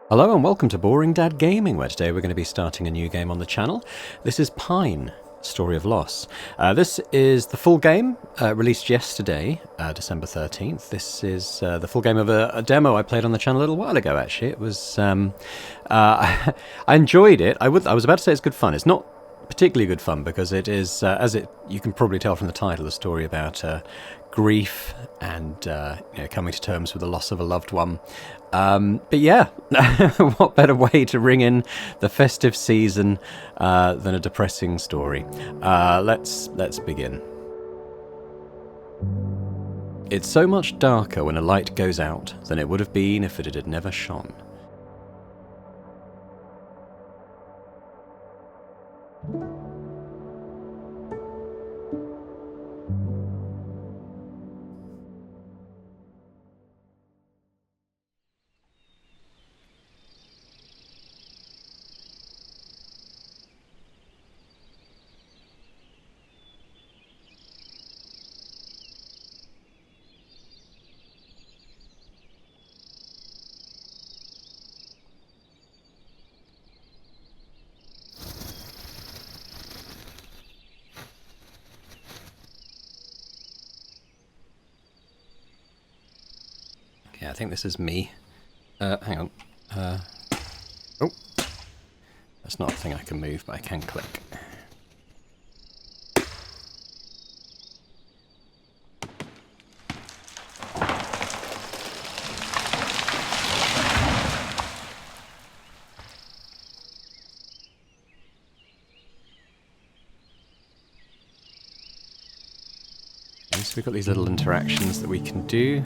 Hello and welcome to Boring Dad Gaming, where today we're going to be starting a new game on the channel. This is Pine, Story of Loss. This is the full game, released yesterday, December 13th. This is the full game of a demo I played on the channel a little while ago, actually. It was... I enjoyed it. I was about to say it's good fun. It's not particularly good fun because it is, you can probably tell from the title, a story about grief and coming to terms with the loss of a loved one. But yeah, what better way to ring in the festive season than a depressing story? Let's begin. It's so much darker when a light goes out than it would have been if it had never shone. Yeah, I think this is me. Hang on. Oh, that's not a thing I can move, but I can click. So we've got these little interactions that we can do.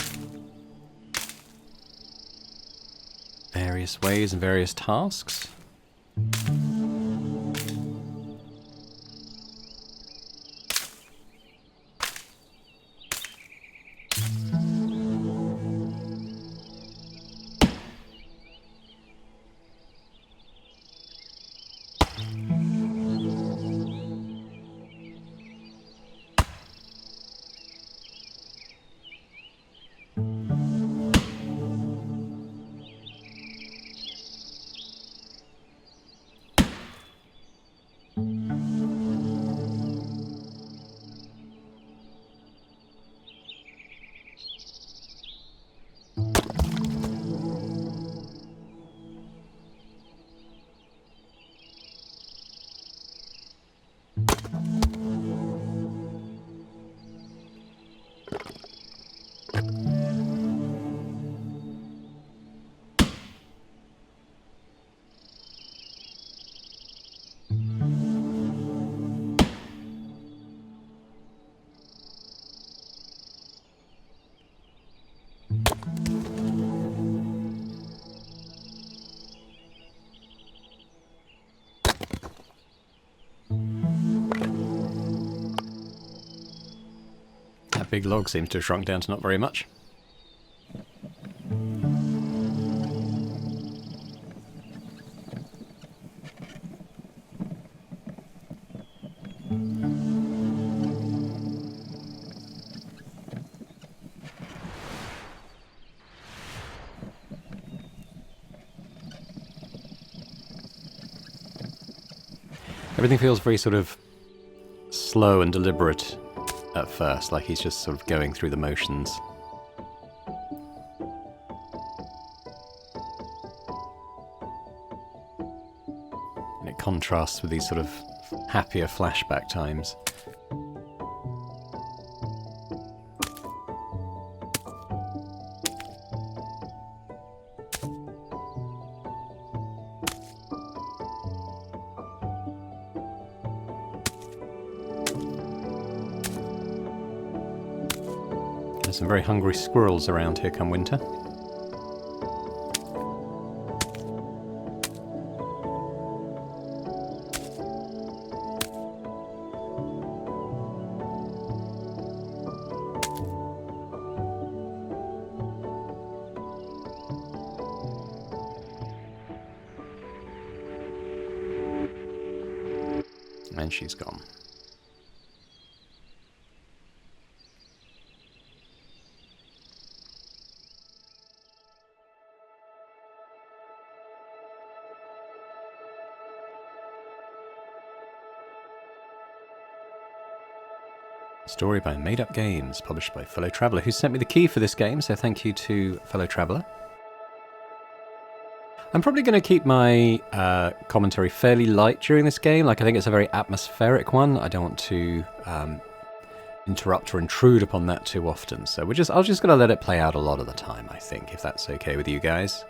Various ways and various tasks. That big log seems to have shrunk down to not very much. Everything feels very sort of slow and deliberate at first, like he's just sort of going through the motions. And it contrasts with these sort of happier flashback times. There's some very hungry squirrels around here come winter. And she's gone. Story by Made Up Games, published by Fellow Traveller, who sent me the key for this game, so thank you to Fellow Traveller. I'm probably going to keep my commentary fairly light during this game. Like, I think it's a very atmospheric one. I don't want to interrupt or intrude upon that too often. So I'm just going to let it play out a lot of the time, I think, if that's okay with you guys.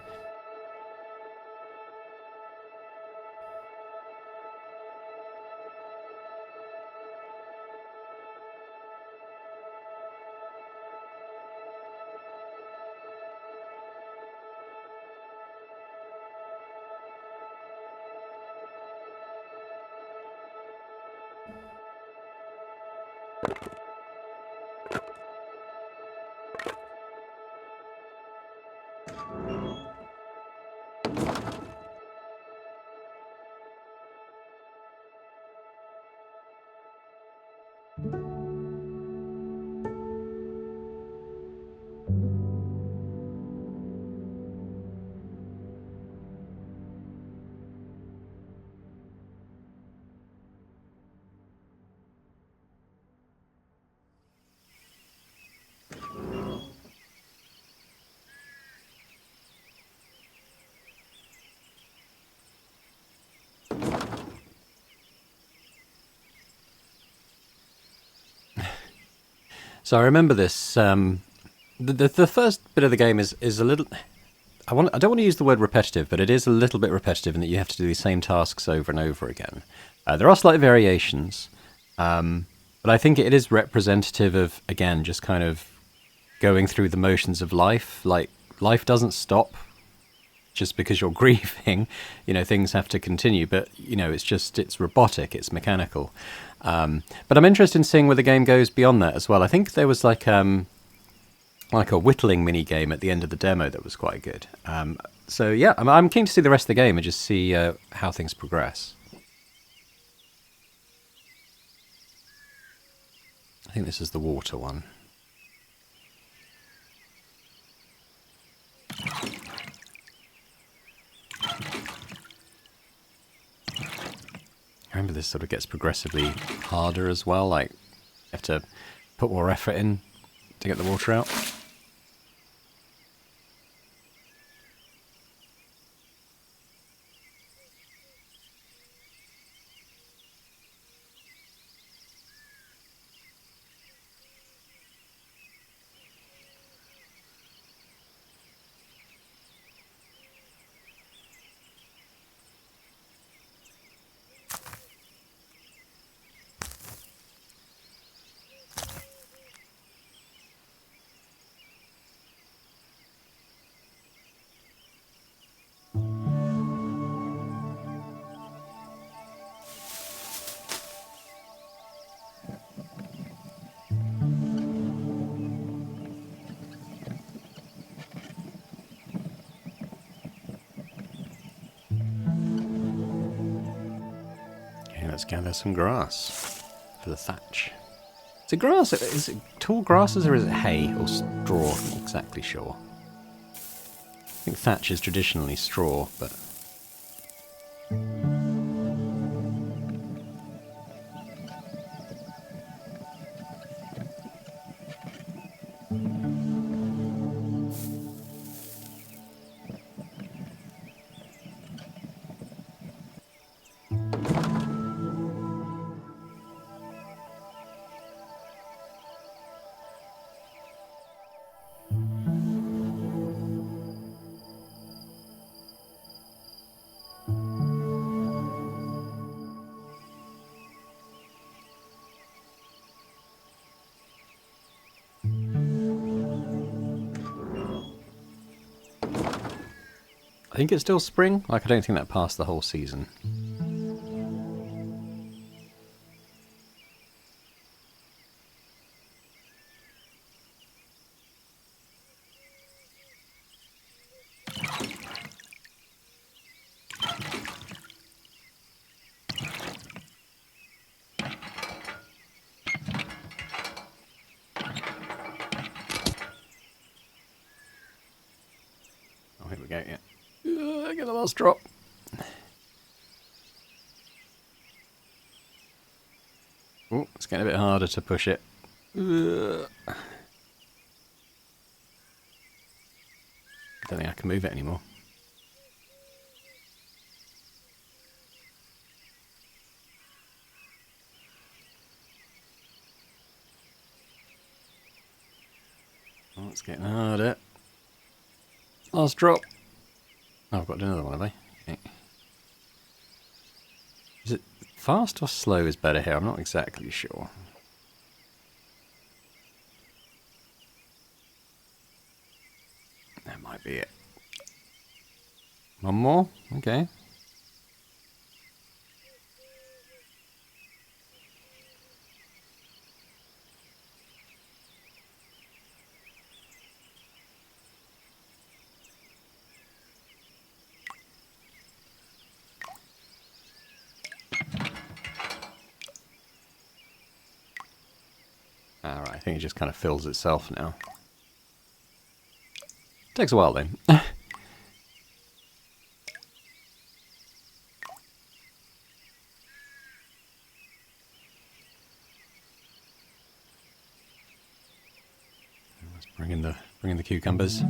So I remember this. The first bit of the game is a little. I don't want to use the word repetitive, but it is a little bit repetitive in that you have to do the same tasks over and over again. There are slight variations, but I think it is representative of, again, just kind of going through the motions of life. Like, life doesn't stop just because you're grieving. You know, things have to continue, but, you know, it's robotic, it's mechanical. But I'm interested in seeing where the game goes beyond that as well. I think there was like a whittling mini game at the end of the demo that was quite good. So yeah, I'm keen to see the rest of the game and just see how things progress. I think this is the water one. I remember this sort of gets progressively harder as well, like you have to put more effort in to get the water out. Let's gather some grass for the thatch. Is it grass? Is it tall grasses or is it hay or straw? I'm not exactly sure. I think thatch is traditionally straw, but... I think it's still spring. Like, I don't think that passed the whole season. Oh, here we go, yeah. Get the last drop. Oh, it's getting a bit harder to push it. Ugh. I don't think I can move it anymore. Oh, it's getting harder. Last drop. Oh, I've got to do another one, have I? Okay. Is it fast or slow is better here? I'm not exactly sure. That might be it. One more? Okay. Alright, I think it just kind of fills itself now. Takes a while then. Let's bring in the cucumbers.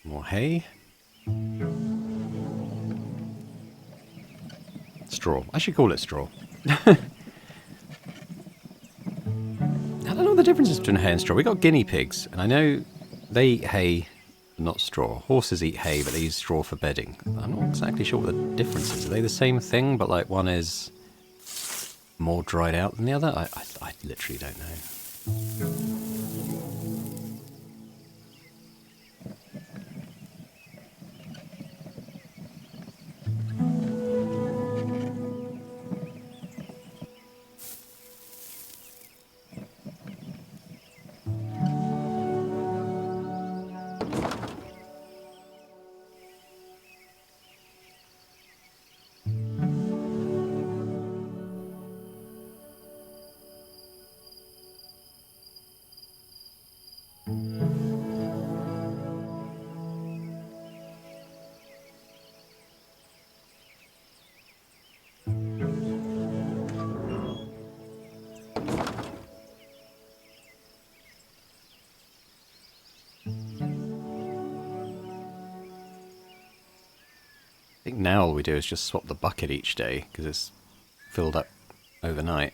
More hay. Straw. I should call it straw. I don't know what the difference is between hay and straw. We got guinea pigs, and I know they eat hay, not straw. Horses eat hay, but they use straw for bedding. I'm not exactly sure what the difference is. Are they the same thing, but like one is more dried out than the other? I literally don't know. I think now all we do is just swap the bucket each day because it's filled up overnight.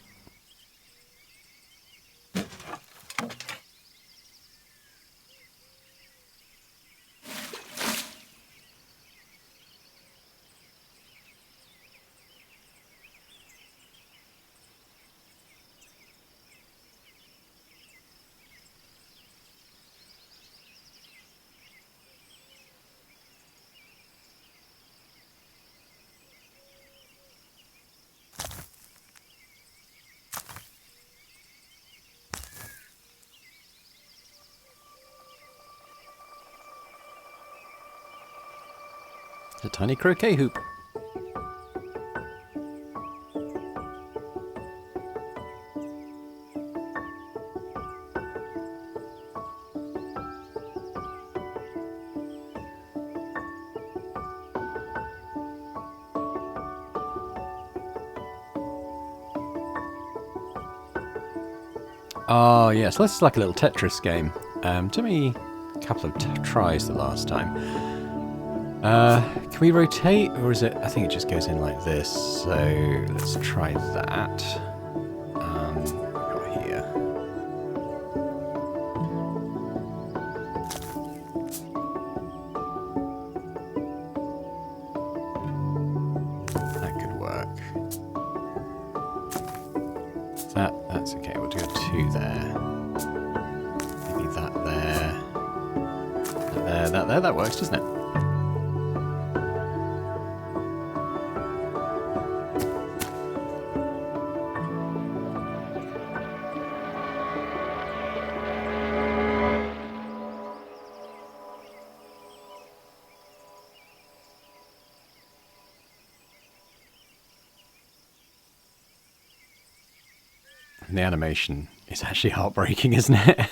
A tiny croquet hoop. Oh yes, this is like a little Tetris game. Took me a couple of tries the last time. Can we rotate, or is it? I think it just goes in like this. So let's try that. What got here? That could work. That's okay. We'll do a 2 there. Maybe that there. That there. That works, doesn't it? And the animation is actually heartbreaking, isn't it?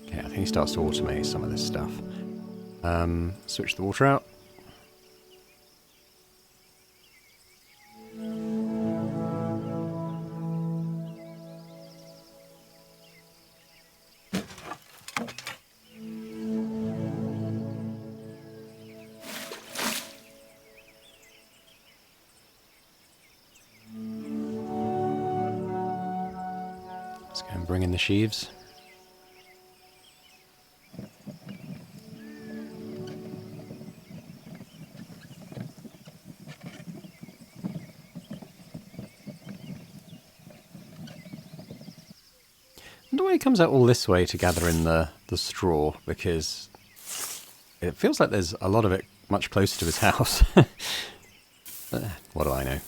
Okay, I think he starts to automate some of this stuff. Switch the water out. Let's go and bring in the sheaves. I wonder why he comes out all this way to gather in the straw, because it feels like there's a lot of it much closer to his house. What do I know?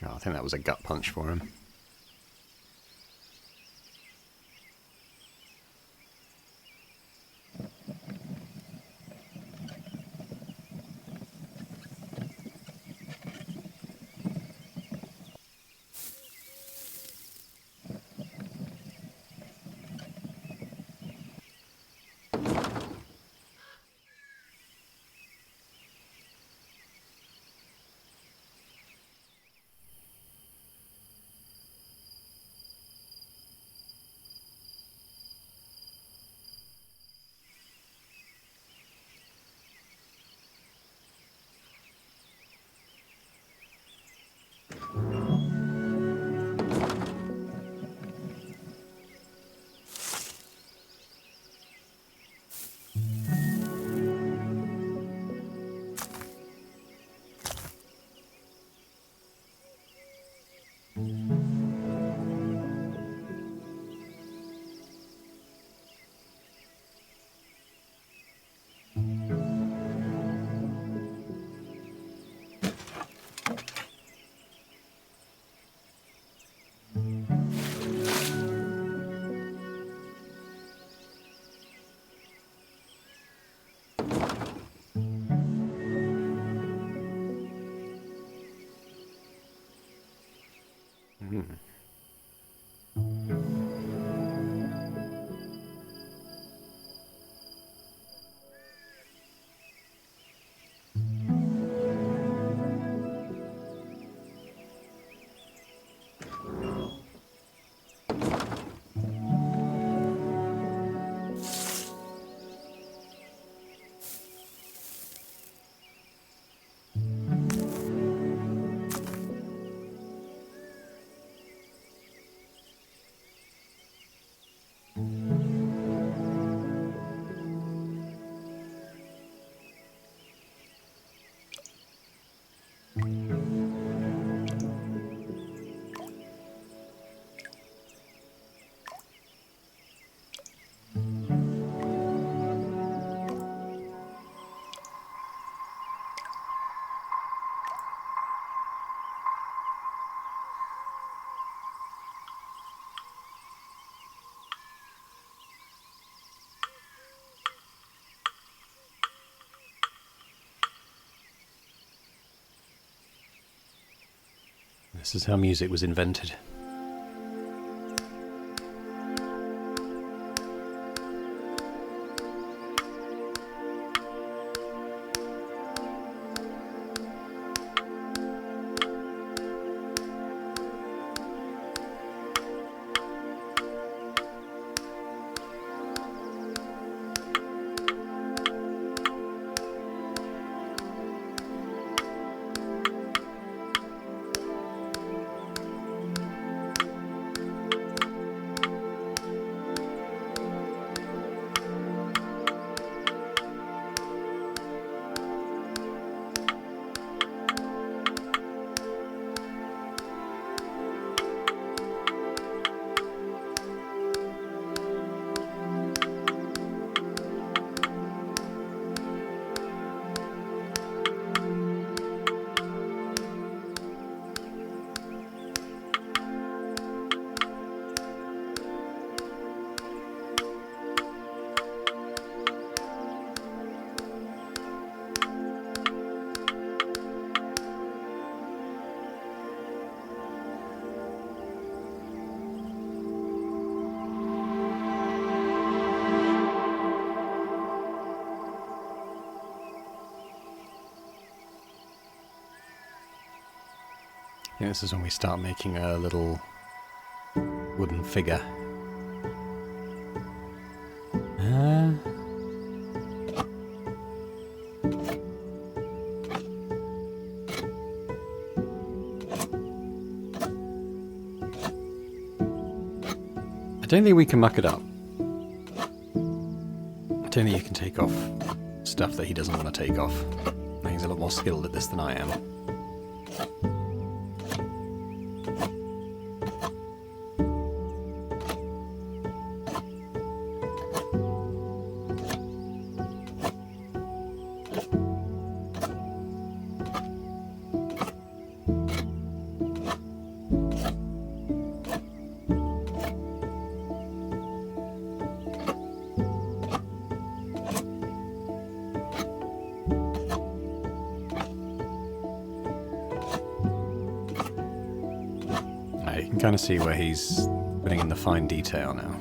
Oh, I think that was a gut punch for him. This is how music was invented. I think this is when we start making a little wooden figure. I don't think we can muck it up. I don't think you can take off stuff that he doesn't want to take off. I think he's a lot more skilled at this than I am. You can kind of see where he's putting in the fine detail now.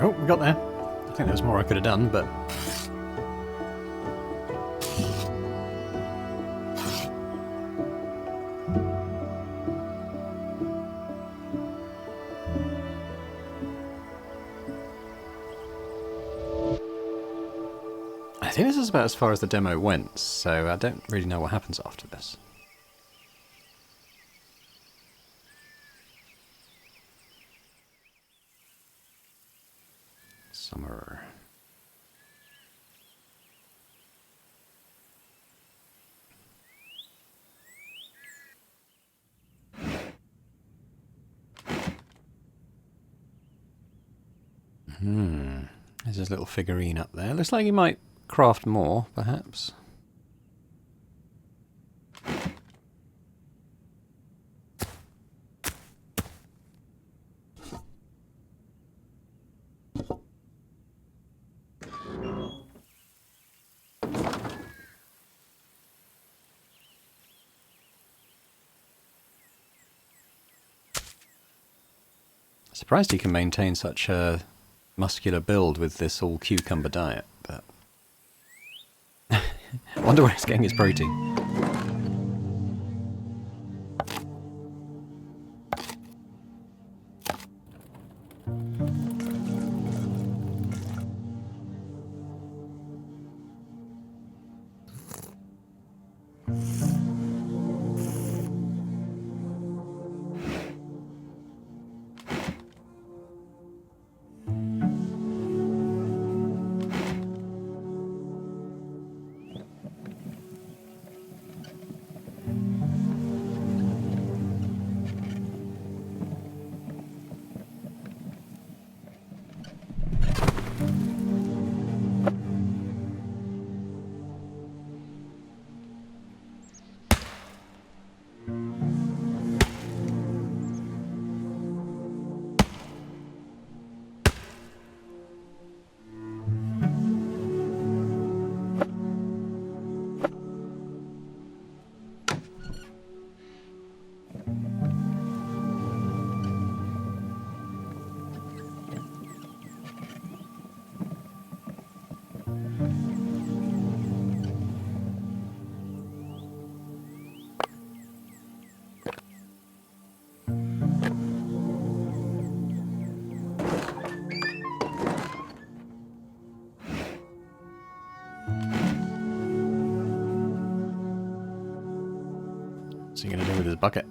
Oh, we got there. I think there's more I could have done, but... I think this is about as far as the demo went, so I don't really know what happens after this. Summer. There's his little figurine up there. Looks like he might craft more, perhaps. Surprised he can maintain such a muscular build with this all cucumber diet, but I wonder where he's getting his protein. What's he going to do with his bucket?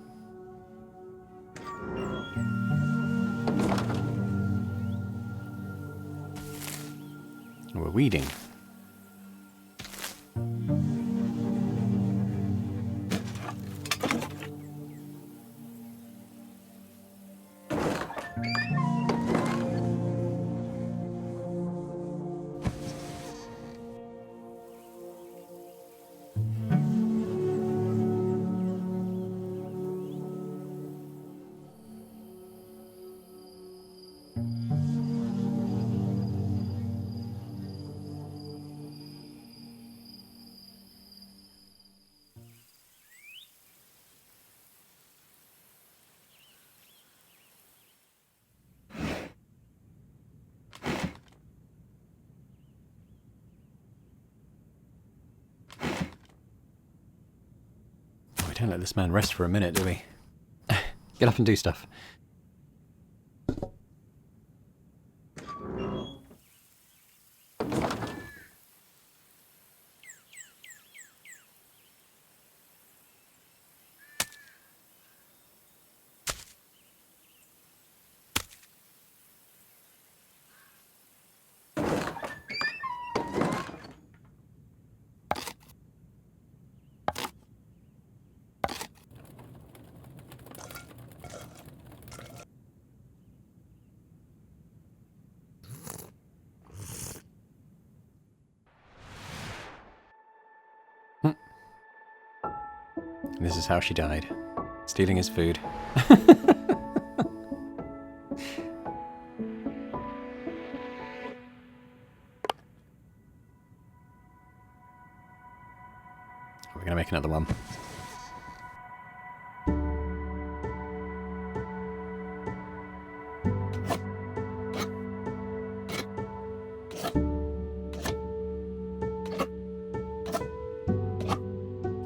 We're weeding. Don't let this man rest for a minute, do we? Get up and do stuff. This is how she died. Stealing his food. Are we going to make another one?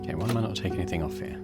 Okay, why am I not taking anything off here?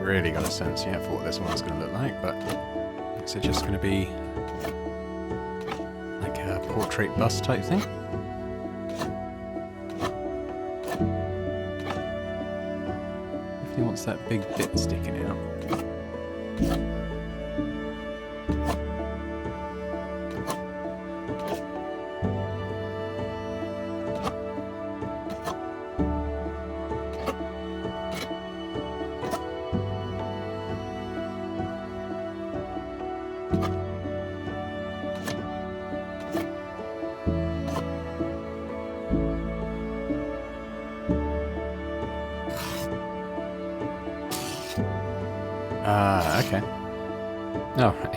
Really got a sense yet for what this one's going to look like, but is it just going to be like a portrait bust type thing? If he wants that big bit sticking out. Okay. All right.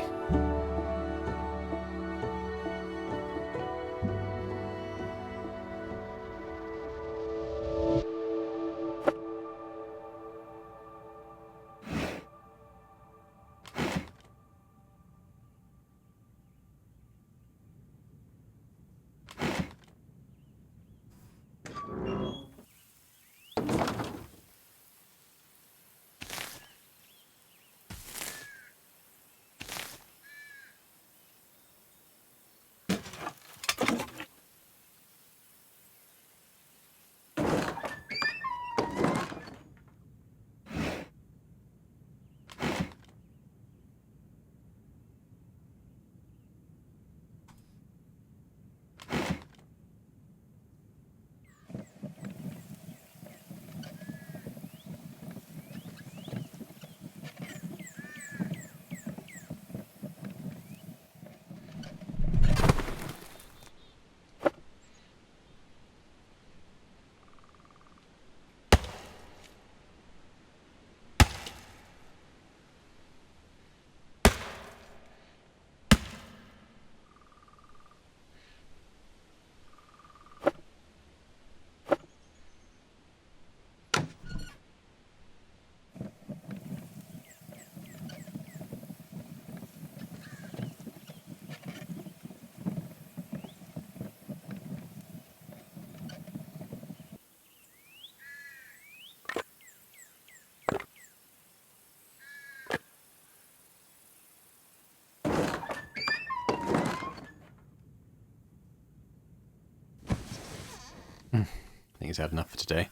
I think he's had enough for today.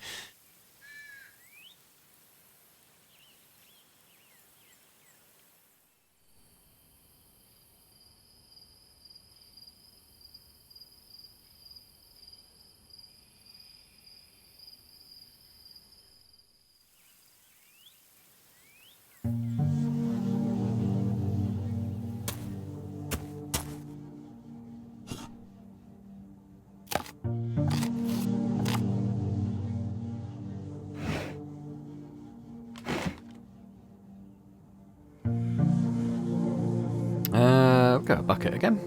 We'll go a bucket again.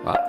What?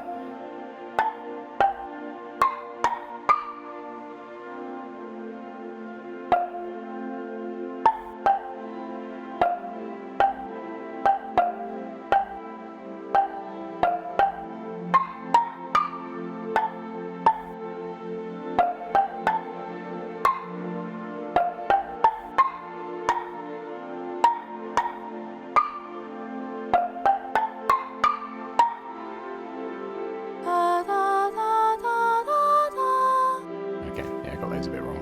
Okay, yeah, I got those a bit wrong.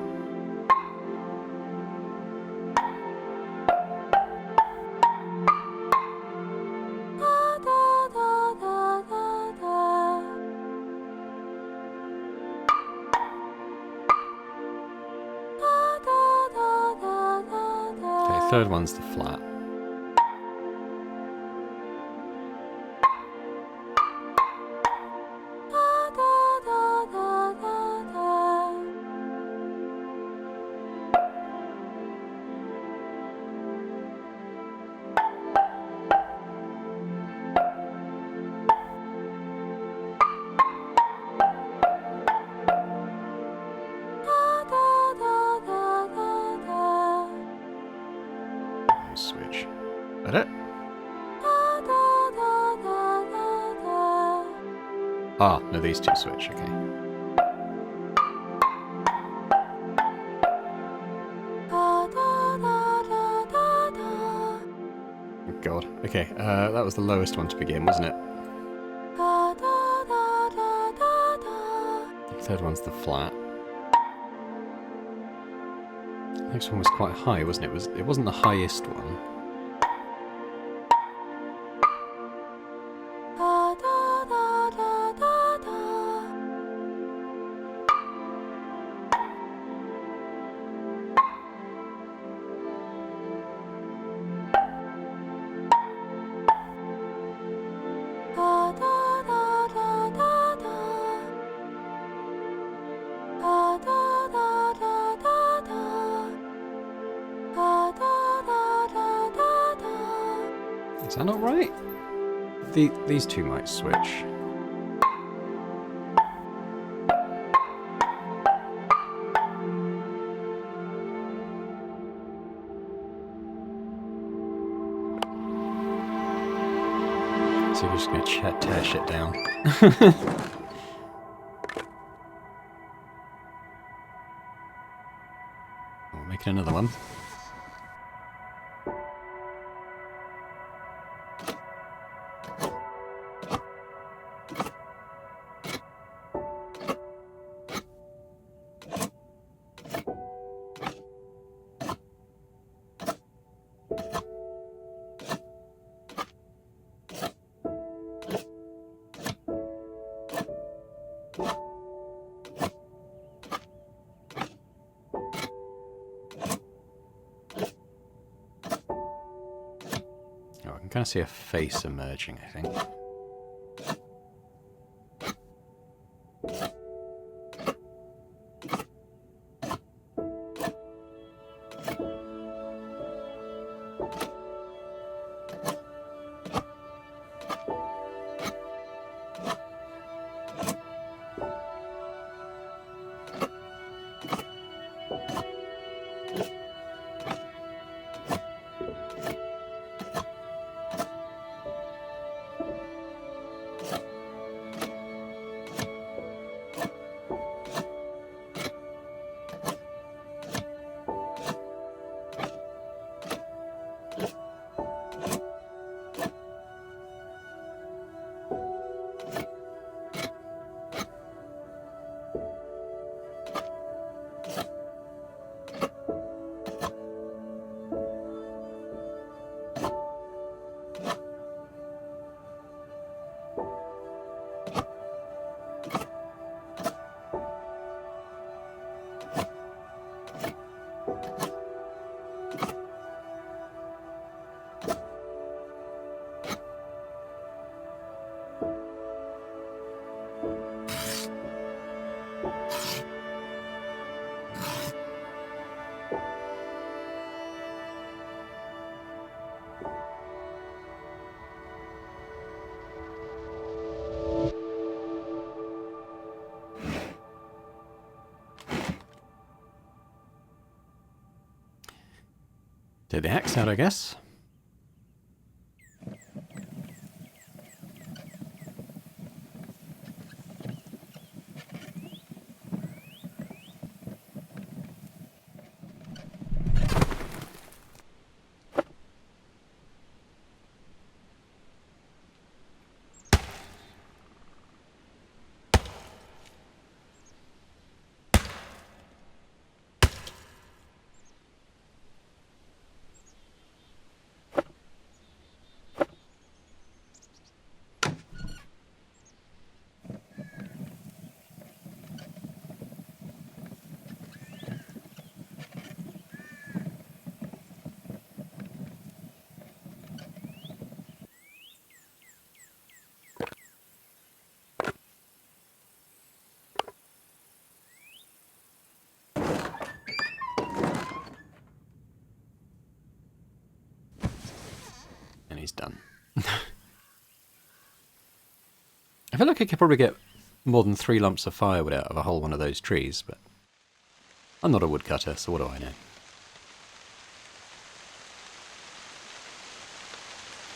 Okay, third one's the flat. Switch. Is that it? Ah, no, these two switch, okay. Oh god. Okay, that was the lowest one to begin, wasn't it? The third one's the flat. The next one was quite high, wasn't it? It wasn't the highest one. Is that not right? These two might switch. So we're just going to tear shit down. We're making another one. Oh, I can kind of see a face emerging, I think. Take the axe out, I guess. And he's done. I feel like I could probably get more than 3 lumps of firewood out of a whole one of those trees, but I'm not a woodcutter, so what do I know?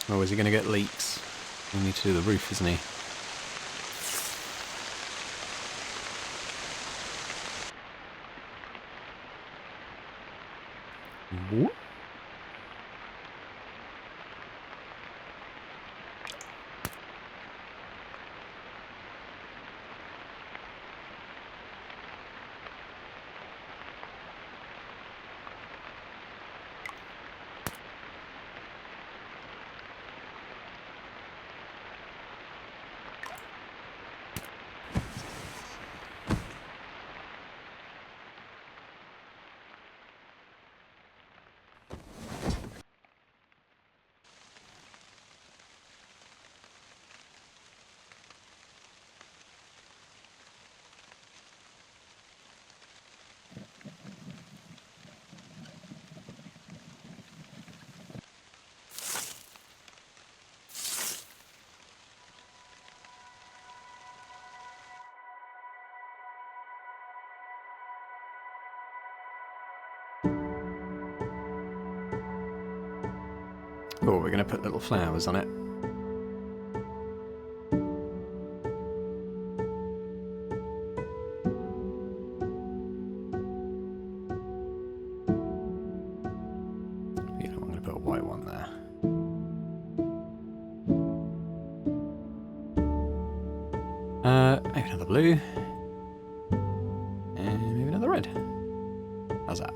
Oh, is he going to get leaks? We need to do the roof, isn't he? Whoop. Oh, we're going to put little flowers on it. Yeah, I'm going to put a white one there. Maybe another blue. And maybe another red. How's that?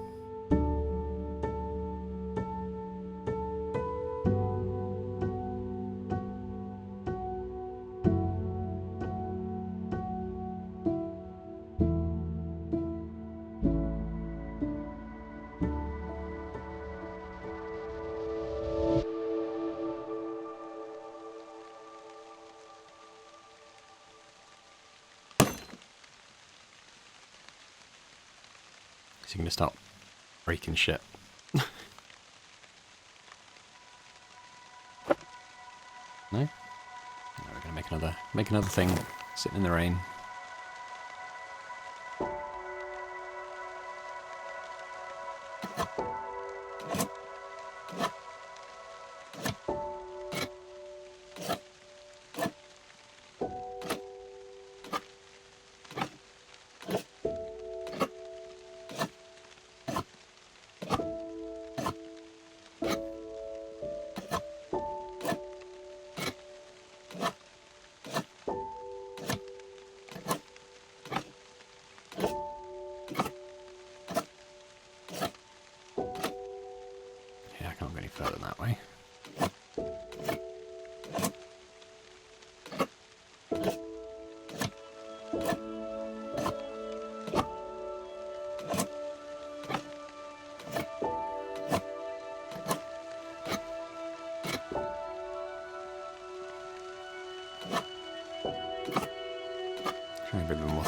So you're going to start breaking shit. No? No, we're going to make another thing sitting in the rain. Further that way.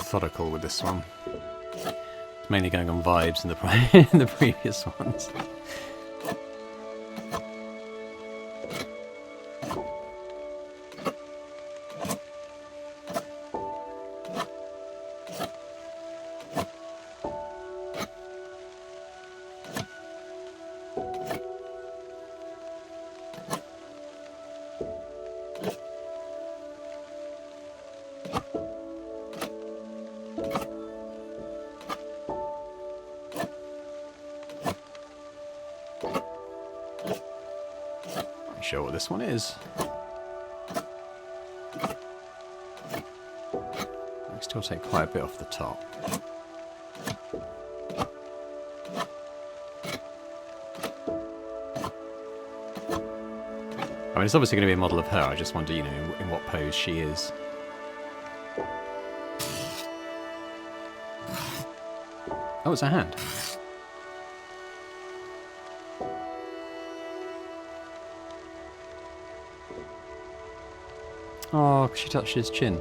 methodical with this one. It's mainly going on vibes in in the previous ones. Sure what this one is. I still take quite a bit off the top. I mean, it's obviously going to be a model of her. I just wonder, you know, in what pose she is. Oh, it's a hand. Oh, she touched his chin.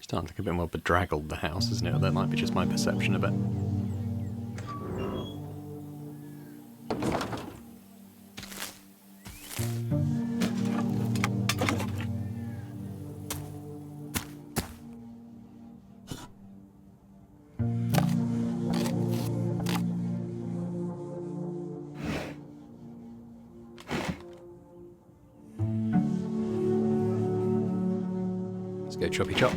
Starting to look a bit more bedraggled, the house, isn't it? Or that might be just my perception of it. Let's go choppy chop.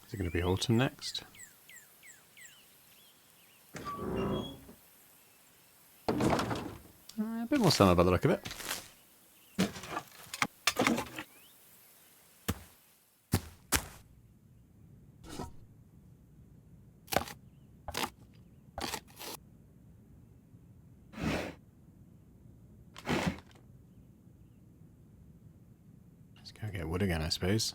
Is it going to be autumn next? A bit more summer by the look of it. Let's go get wood again, I suppose.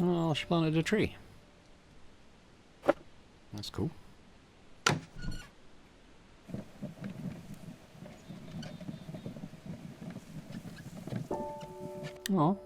Oh, she planted a tree. That's cool. Oh.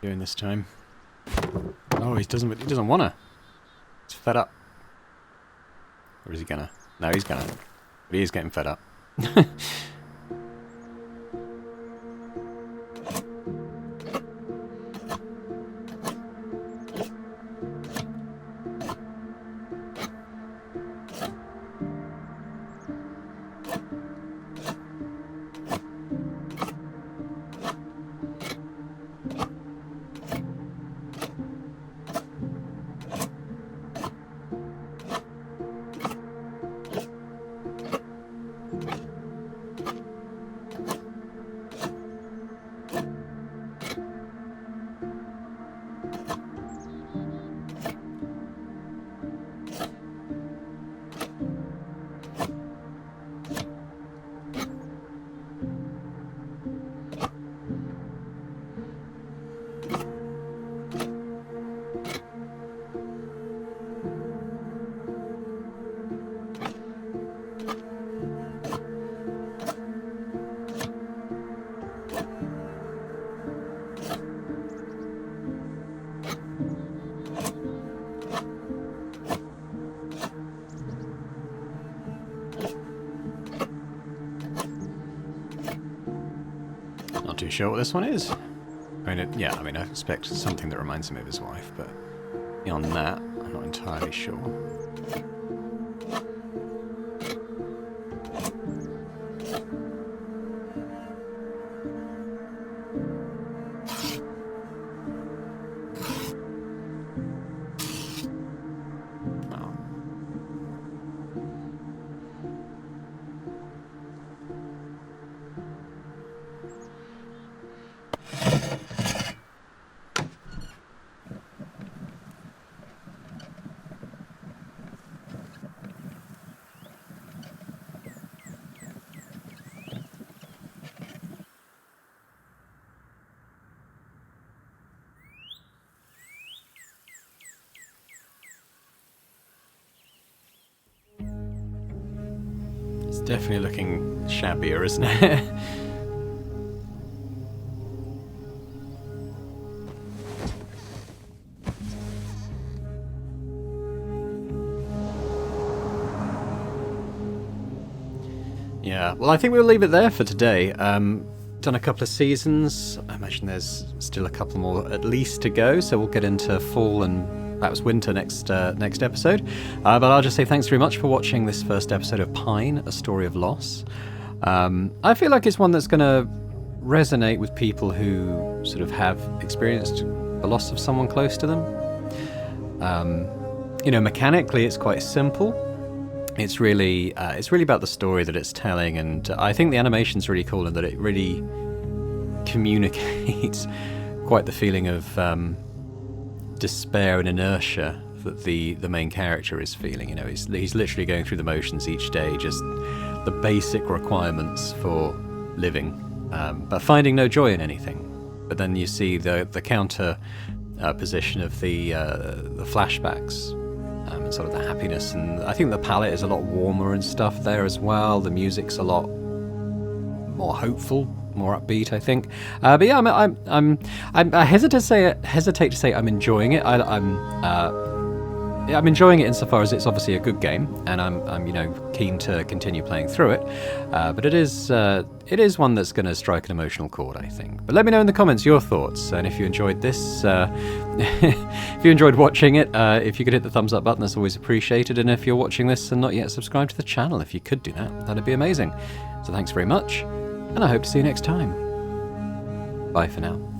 doing this time? Oh, he doesn't wanna. He's fed up. Or is he gonna? No, he's gonna. But he is getting fed up. Not too sure what this one is. I mean, I expect something that reminds him of his wife, but beyond that, I'm not entirely sure. It's definitely looking shabbier, isn't it? Yeah, well, I think we'll leave it there for today. Done a couple of seasons. I imagine there's still a couple more at least to go, so we'll get into fall and perhaps winter next episode. But I'll just say thanks very much for watching this first episode of Pine, A Story of Loss. I feel like it's one that's going to resonate with people who sort of have experienced the loss of someone close to them. Mechanically, it's quite simple. It's really about the story that it's telling, and I think the animation's really cool in that it really communicates quite the feeling of despair and inertia that the main character is feeling. You know, he's literally going through the motions each day, just the basic requirements for living, but finding no joy in anything. But then you see the counter position of the flashbacks. And sort of the happiness, and I think the palette is a lot warmer and stuff there as well. The music's a lot more hopeful, more upbeat, I think. But yeah, I hesitate to say I'm enjoying it. I'm enjoying it insofar as it's obviously a good game, and I'm keen to continue playing through it. But it is one that's going to strike an emotional chord, I think. But let me know in the comments your thoughts, and if you enjoyed this, if you enjoyed watching it, if you could hit the thumbs up button, that's always appreciated. And if you're watching this and not yet subscribed to the channel, if you could do that, that'd be amazing. So thanks very much, and I hope to see you next time. Bye for now.